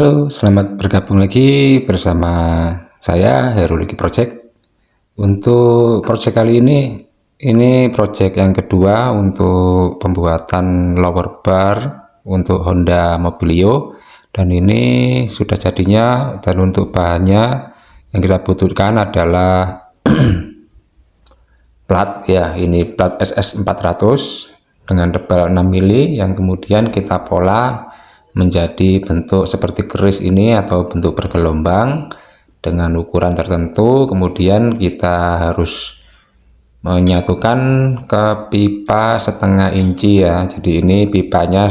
Halo, selamat bergabung lagi bersama saya Heruliki Project. Untuk project kali ini project yang kedua untuk pembuatan lower bar untuk Honda Mobilio, dan ini sudah jadinya. Dan untuk bahannya yang kita butuhkan adalah plat ya, ini plat SS400 dengan tebal 6 mili yang kemudian kita pola menjadi bentuk seperti keris ini atau bentuk bergelombang dengan ukuran tertentu. Kemudian kita harus menyatukan ke pipa setengah inci ya. Jadi ini pipanya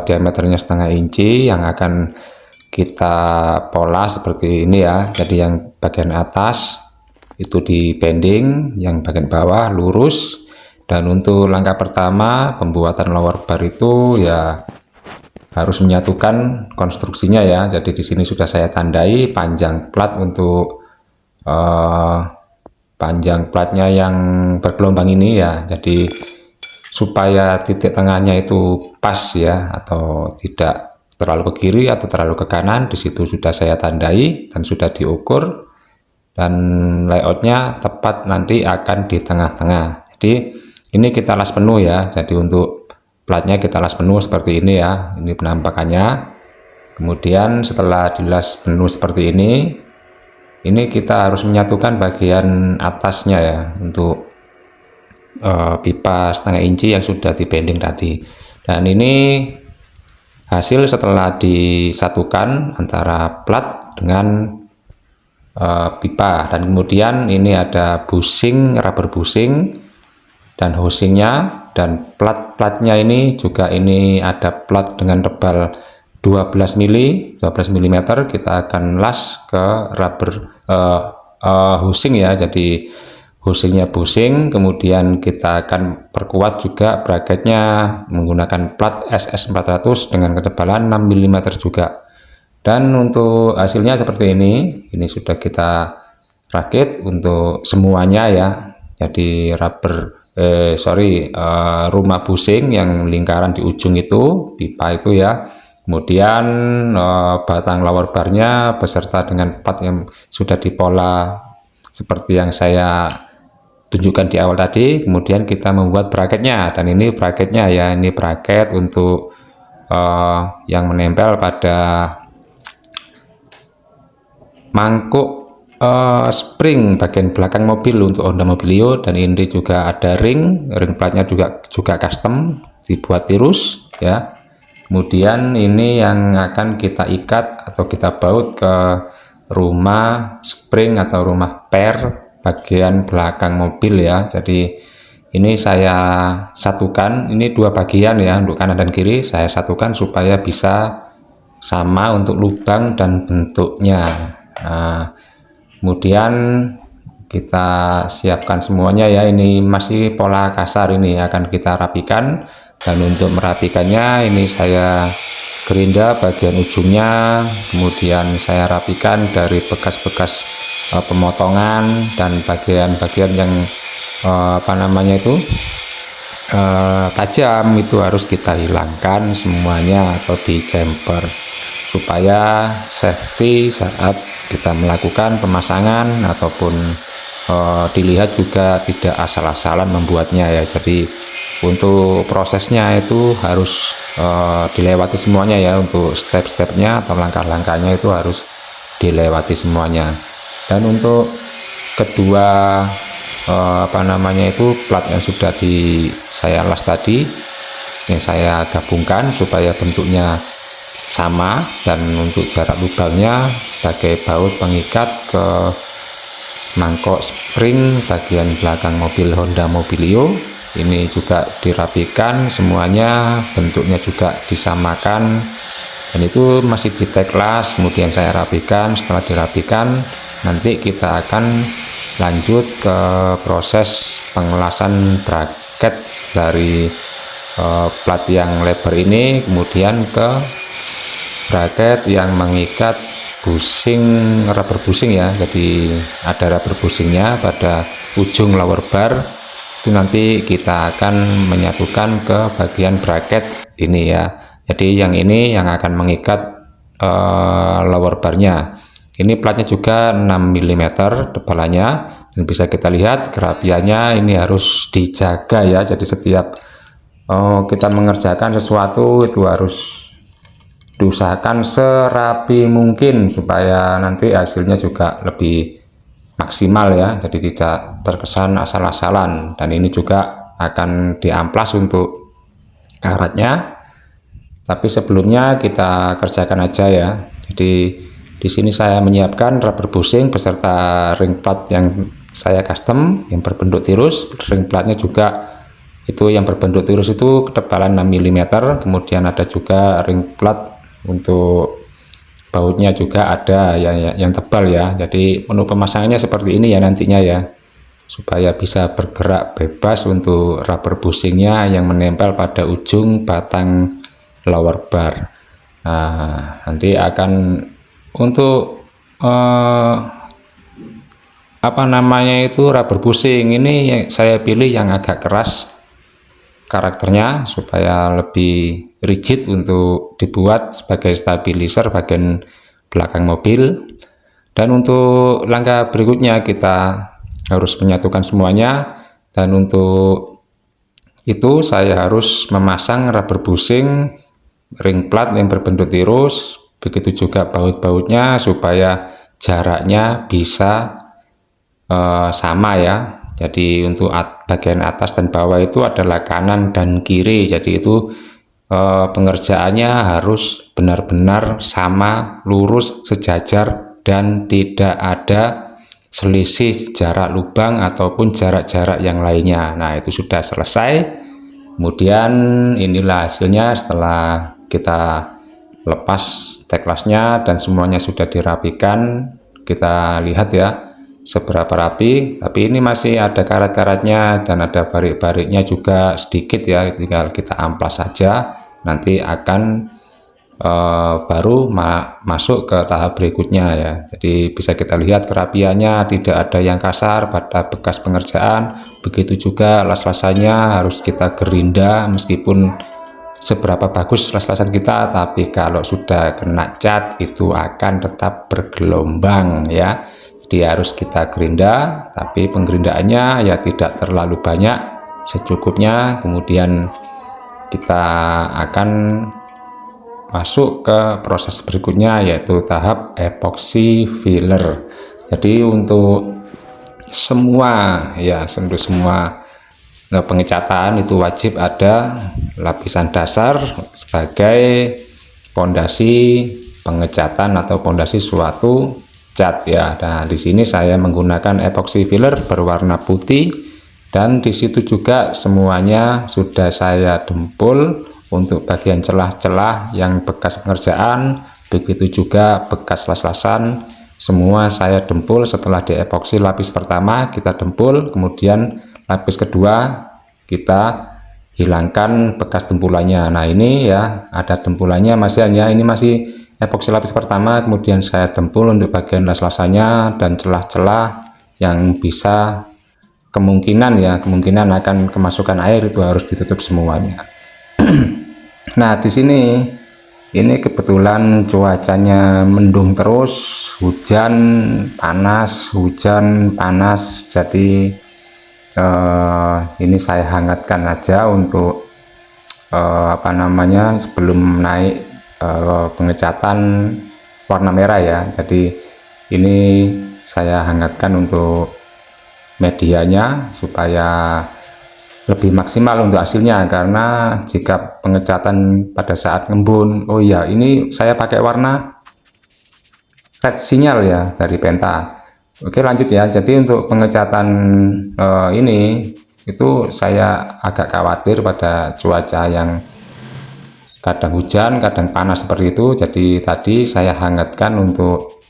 diameternya setengah inci yang akan kita pola seperti ini ya. Jadi yang bagian atas itu di bending, yang bagian bawah lurus. Dan untuk langkah pertama pembuatan lower bar itu ya harus menyatukan konstruksinya ya. Jadi di sini sudah saya tandai panjang plat untuk panjang platnya yang bergelombang ini ya. Jadi supaya titik tengahnya itu pas ya, atau tidak terlalu ke kiri atau terlalu ke kanan, di situ sudah saya tandai dan sudah diukur, dan layoutnya tepat nanti akan di tengah-tengah. Jadi ini kita las penuh ya. Jadi untuk platnya kita las penuh seperti ini ya. Ini penampakannya. Kemudian setelah dilas penuh seperti ini kita harus menyatukan bagian atasnya ya, untuk pipa setengah inci yang sudah di bending tadi. Dan ini hasil setelah disatukan antara plat dengan pipa. Dan kemudian ini ada bushing, rubber bushing dan housingnya, dan plat-platnya ini juga ini ada plat dengan tebal 12 mm. Kita akan las ke rubber housing ya. Jadi housingnya bushing, kemudian kita akan perkuat juga bracketnya menggunakan plat SS400 dengan ketebalan 6 mm juga. Dan untuk hasilnya seperti ini sudah kita rakit untuk semuanya ya. Jadi rumah bushing yang lingkaran di ujung itu pipa itu ya. Kemudian batang lower barnya beserta dengan plat yang sudah dipola seperti yang saya tunjukkan di awal tadi. Kemudian kita membuat bracketnya, dan ini bracketnya ya, ini bracket untuk yang menempel pada mangkuk spring bagian belakang mobil untuk Honda Mobilio. Dan ini juga ada ring platnya juga custom dibuat tirus ya. Kemudian ini yang akan kita ikat atau kita baut ke rumah spring atau rumah per bagian belakang mobil ya. Jadi ini saya satukan, ini dua bagian ya, untuk kanan dan kiri saya satukan supaya bisa sama untuk lubang dan bentuknya. Nah, kemudian kita siapkan semuanya ya. Ini masih pola kasar, ini akan kita rapikan. Dan untuk merapikannya ini saya gerinda bagian ujungnya, kemudian saya rapikan dari bekas-bekas pemotongan dan bagian-bagian yang tajam itu harus kita hilangkan semuanya atau dicemper supaya safety saat kita melakukan pemasangan, ataupun dilihat juga tidak asal-asalan membuatnya ya. Jadi untuk prosesnya itu harus dilewati semuanya ya. Untuk step-stepnya atau langkah-langkahnya itu harus dilewati semuanya. Dan untuk kedua plat yang sudah saya las tadi, ini saya gabungkan supaya bentuknya sama, dan untuk jarak lubangnya sebagai baut pengikat ke mangkok spring bagian belakang mobil Honda Mobilio. Ini juga dirapikan semuanya, bentuknya juga disamakan, dan itu masih di las. Kemudian saya rapikan. Setelah dirapikan nanti kita akan lanjut ke proses pengelasan bracket dari plat yang lebar ini, kemudian ke bracket yang mengikat bushing, rubber bushing ya. Jadi ada rubber bushingnya pada ujung lower bar. Itu nanti kita akan menyatukan ke bagian bracket ini ya. Jadi yang ini yang akan mengikat lower barnya. Ini platnya juga 6 mm tebalannya, dan bisa kita lihat kerapiannya ini harus dijaga ya. Jadi setiap kita mengerjakan sesuatu itu harus diusahakan serapi mungkin supaya nanti hasilnya juga lebih maksimal ya, jadi tidak terkesan asal-asalan. Dan ini juga akan diamplas untuk karatnya, tapi sebelumnya kita kerjakan aja ya. Jadi di sini saya menyiapkan rubber bushing beserta ring plat yang saya custom yang berbentuk tirus. Ring platnya juga itu yang berbentuk tirus itu ketebalan 6 mm, kemudian ada juga ring plat untuk bautnya juga ada yang tebal ya. Jadi menu pemasangannya seperti ini ya nantinya ya, supaya bisa bergerak bebas untuk rubber bushingnya yang menempel pada ujung batang lower bar. Nah, nanti akan untuk apa namanya itu rubber bushing ini yang saya pilih yang agak keras karakternya supaya lebih rigid untuk dibuat sebagai stabilizer bagian belakang mobil. Dan untuk langkah berikutnya kita harus menyatukan semuanya, dan untuk itu saya harus memasang rubber bushing ring plat yang berbentuk tirus, begitu juga baut-bautnya supaya jaraknya bisa sama ya. Jadi untuk bagian atas dan bawah itu adalah kanan dan kiri, jadi itu pengerjaannya harus benar-benar sama, lurus, sejajar, dan tidak ada selisih jarak lubang ataupun jarak-jarak yang lainnya. Nah, itu sudah selesai. Kemudian inilah hasilnya setelah kita lepas teklasnya dan semuanya sudah dirapikan. Kita lihat ya seberapa rapi, tapi ini masih ada karat-karatnya dan ada barik-bariknya juga sedikit ya, tinggal kita amplas saja. Nanti akan baru masuk ke tahap berikutnya ya. Jadi bisa kita lihat kerapiannya tidak ada yang kasar pada bekas pengerjaan, begitu juga las-lasannya harus kita gerinda. Meskipun seberapa bagus las-lasan kita, tapi kalau sudah kena cat itu akan tetap bergelombang ya. Jadi harus kita gerinda, tapi penggerindaannya ya tidak terlalu banyak, secukupnya. Kemudian kita akan masuk ke proses berikutnya, yaitu tahap epoxy filler. Jadi untuk semua ya, untuk semua pengecatan itu wajib ada lapisan dasar sebagai pondasi pengecatan atau pondasi suatu cat ya. Nah, di sini saya menggunakan epoxy filler berwarna putih, dan di situ juga semuanya sudah saya dempul untuk bagian celah-celah yang bekas pengerjaan, begitu juga bekas las-lasan, semua saya dempul. Setelah di epoxy lapis pertama kita dempul, kemudian lapis kedua kita hilangkan bekas dempulannya. Nah, ini ya ada dempulannya masih ya, ini masih epoxy lapis pertama, kemudian saya dempul untuk bagian las-lasannya dan celah-celah yang bisa kemungkinan akan kemasukan air, itu harus ditutup semuanya. Nah, di sini ini kebetulan cuacanya mendung terus, hujan panas, jadi ini saya hangatkan aja untuk apa namanya sebelum naik pengecatan warna merah ya. Jadi ini saya hangatkan untuk medianya supaya lebih maksimal untuk hasilnya, karena jika pengecatan pada saat ngembun, oh ya ini saya pakai warna red sinyal ya dari Penta. Oke, lanjut ya. Jadi untuk pengecatan ini itu saya agak khawatir pada cuaca yang kadang hujan kadang panas seperti itu. Jadi tadi saya hangatkan untuk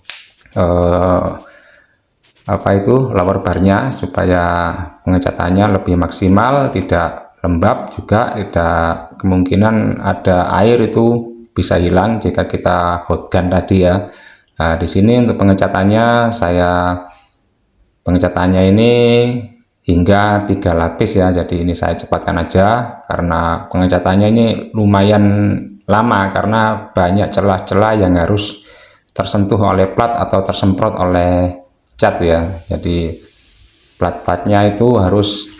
lower barnya supaya pengecatannya lebih maksimal, tidak lembab, juga tidak kemungkinan ada air itu bisa hilang jika kita hot gun tadi ya. Nah, di sini untuk pengecatannya ini hingga 3 lapis ya. Jadi ini saya cepatkan aja karena pengecatannya ini lumayan lama karena banyak celah-celah yang harus tersentuh oleh plat atau tersemprot oleh cat ya. Jadi plat-platnya itu harus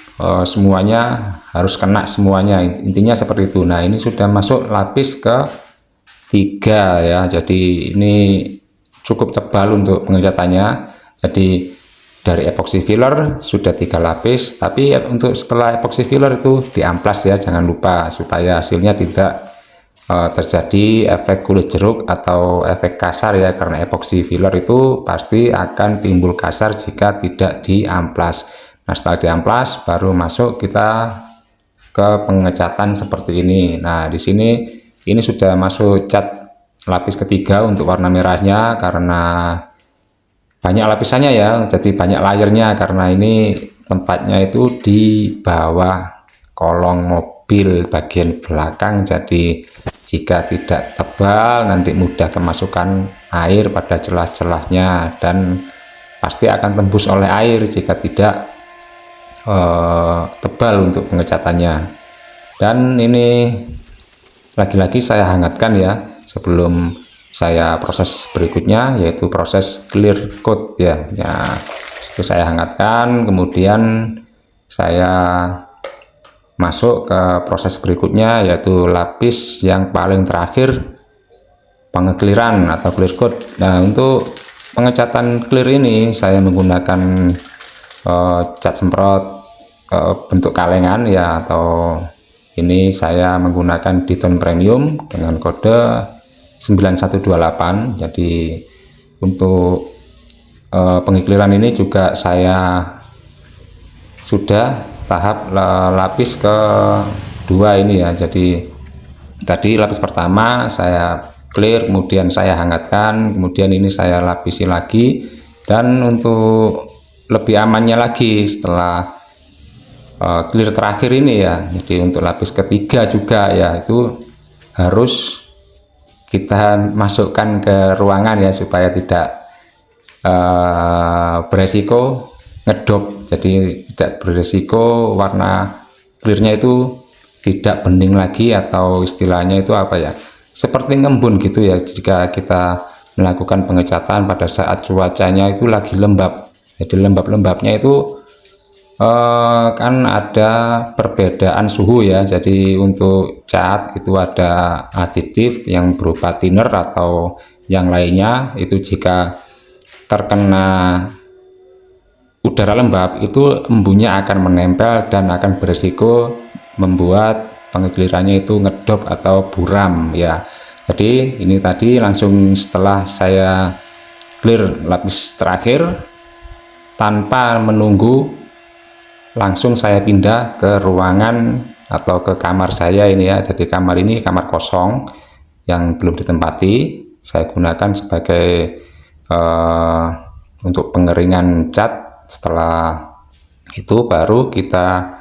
semuanya harus kena semuanya, intinya seperti itu. Nah, ini sudah masuk lapis ke 3 ya, jadi ini cukup tebal untuk pengecatannya. Jadi dari epoxy filler sudah 3 lapis, tapi untuk setelah epoxy filler itu diamplas ya, jangan lupa supaya hasilnya tidak terjadi efek kulit jeruk atau efek kasar ya, karena epoxy filler itu pasti akan timbul kasar jika tidak diamplas. Nah, setelah diamplas baru masuk kita ke pengecatan seperti ini. Nah, di sini ini sudah masuk cat lapis ketiga untuk warna merahnya karena banyak lapisannya ya, jadi banyak layernya karena ini tempatnya itu di bawah kolong mobil bagian belakang. Jadi jika tidak tebal nanti mudah kemasukan air pada celah-celahnya dan pasti akan tembus oleh air jika tidak tebal untuk pengecatannya. Dan ini lagi-lagi saya hangatkan ya sebelum saya proses berikutnya, yaitu proses clear coat ya. Itu saya hangatkan, kemudian saya masuk ke proses berikutnya, yaitu lapis yang paling terakhir, pengekliran atau clear coat. Nah, untuk pengecatan clear ini saya menggunakan cat semprot bentuk kalengan ya, atau ini saya menggunakan Diton Premium dengan kode 9128. Jadi untuk pengikliran ini juga saya sudah tahap lapis kedua ini ya. Jadi tadi lapis pertama saya clear, kemudian saya hangatkan, kemudian ini saya lapisi lagi. Dan untuk lebih amannya lagi setelah clear terakhir ini ya, jadi untuk lapis ketiga juga ya, itu harus kita masukkan ke ruangan ya supaya tidak beresiko ngedop. Jadi tidak beresiko warna clearnya itu tidak bening lagi, atau istilahnya itu apa ya, seperti ngembun gitu ya jika kita melakukan pengecatan pada saat cuacanya itu lagi lembab. Jadi lembab-lembabnya itu kan ada perbedaan suhu ya. Jadi untuk cat itu ada aditif yang berupa thinner atau yang lainnya, itu jika terkena udara lembab itu embunnya akan menempel dan akan berisiko membuat pengiklirannya itu ngedop atau buram ya. Jadi ini tadi langsung setelah saya clear lapis terakhir, tanpa menunggu langsung saya pindah ke ruangan atau ke kamar saya ini ya. Jadi kamar ini kamar kosong yang belum ditempati, saya gunakan sebagai untuk pengeringan cat. Setelah itu baru kita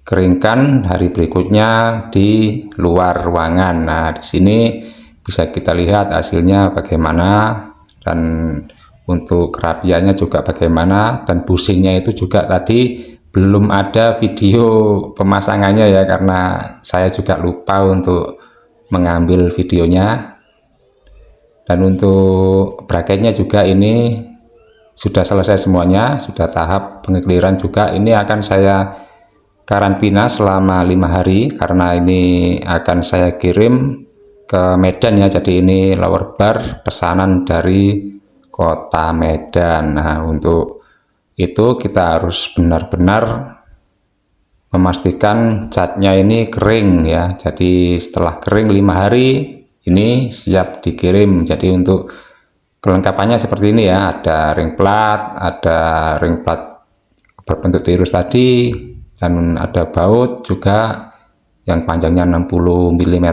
keringkan hari berikutnya di luar ruangan. Nah, di sini bisa kita lihat hasilnya bagaimana, dan untuk kerapiannya juga bagaimana, dan bushingnya itu juga tadi belum ada video pemasangannya ya, karena saya juga lupa untuk mengambil videonya. Dan untuk bracketnya juga ini sudah selesai semuanya, sudah tahap pengikliran juga. Ini akan saya karantina selama 5 hari karena ini akan saya kirim ke Medan ya. Jadi ini lower bar pesanan dari kota Medan. Nah, untuk itu kita harus benar-benar memastikan catnya ini kering ya. Jadi setelah kering 5 hari ini siap dikirim. Jadi untuk kelengkapannya seperti ini ya, ada ring plat, ada ring plat berbentuk tirus tadi, dan ada baut juga yang panjangnya 60 mm.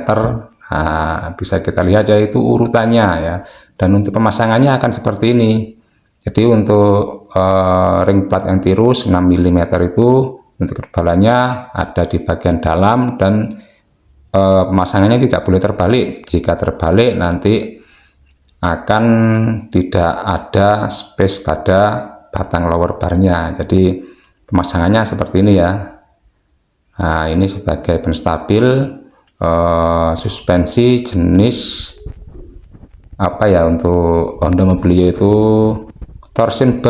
Nah, bisa kita lihat ya itu urutannya ya. Dan untuk pemasangannya akan seperti ini. Jadi untuk ring plat yang tirus 6 mm itu untuk ketebalannya ada di bagian dalam, dan pemasangannya tidak boleh terbalik. Jika terbalik nanti akan tidak ada space pada batang lower barnya. Jadi pemasangannya seperti ini ya. Nah, ini sebagai penstabil suspensi jenis apa ya, untuk Honda Mobilio itu torsion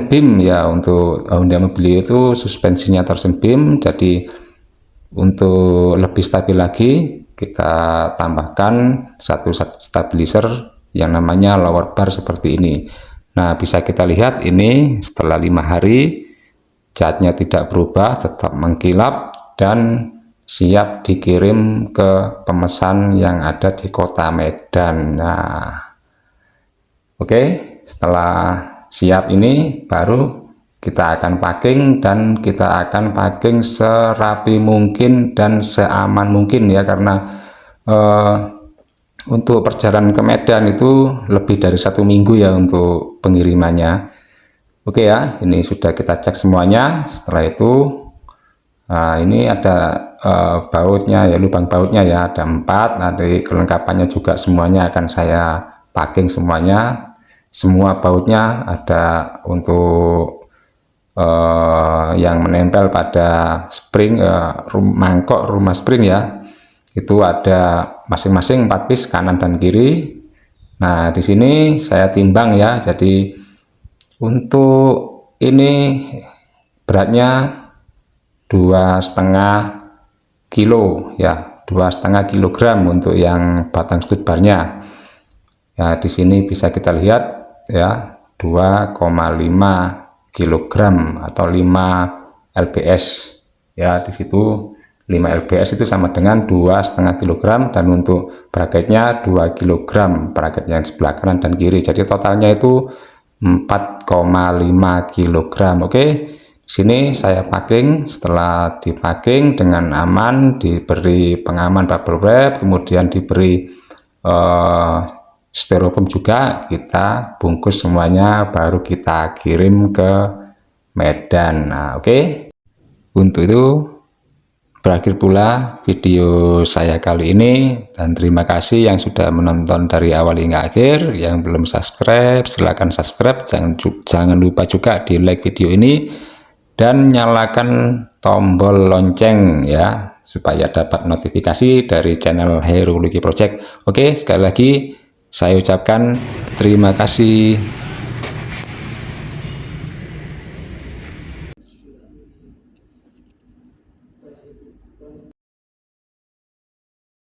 beam ya. Untuk Honda Mobilio itu suspensinya torsion beam, jadi untuk lebih stabil lagi kita tambahkan satu stabilizer yang namanya lower bar seperti ini. Nah, bisa kita lihat ini setelah 5 hari catnya tidak berubah, tetap mengkilap dan siap dikirim ke pemesan yang ada di kota Medan. Nah, oke, setelah siap ini baru kita akan packing, dan kita akan packing serapi mungkin dan seaman mungkin ya, karena untuk perjalanan ke Medan itu lebih dari 1 minggu ya untuk pengirimannya. Oke ya, ini sudah kita cek semuanya. Setelah itu ini ada bautnya ya, lubang bautnya ya, ada 4. Nanti kelengkapannya juga semuanya akan saya packing semuanya. Semua bautnya ada untuk yang menempel pada spring, mangkok rumah spring ya, itu ada masing-masing 4 piece kanan dan kiri. Nah, di sini saya timbang ya, jadi untuk ini beratnya 2,5 kilo ya, 2,5 kilogram untuk yang batang stud barnya ya. Di sini bisa kita lihat ya, 2,5 kilogram atau 5 lbs ya. Di situ 5 lbs itu sama dengan 2,5 kilogram, dan untuk bracketnya 2 kilogram, bracket yang sebelah kanan dan kiri, jadi totalnya itu 4,5 kilogram. Oke, di sini saya packing. Setelah dipacking dengan aman, diberi pengaman bubble wrap, kemudian diberi styrofoam juga, kita bungkus semuanya, baru kita kirim ke Medan. Nah, oke. Untuk itu berakhir pula video saya kali ini, dan terima kasih yang sudah menonton dari awal hingga akhir. Yang belum subscribe silahkan subscribe, jangan lupa juga di like video ini dan nyalakan tombol lonceng ya, supaya dapat notifikasi dari channel Heru Lucky Project. Oke, sekali lagi saya ucapkan terima kasih.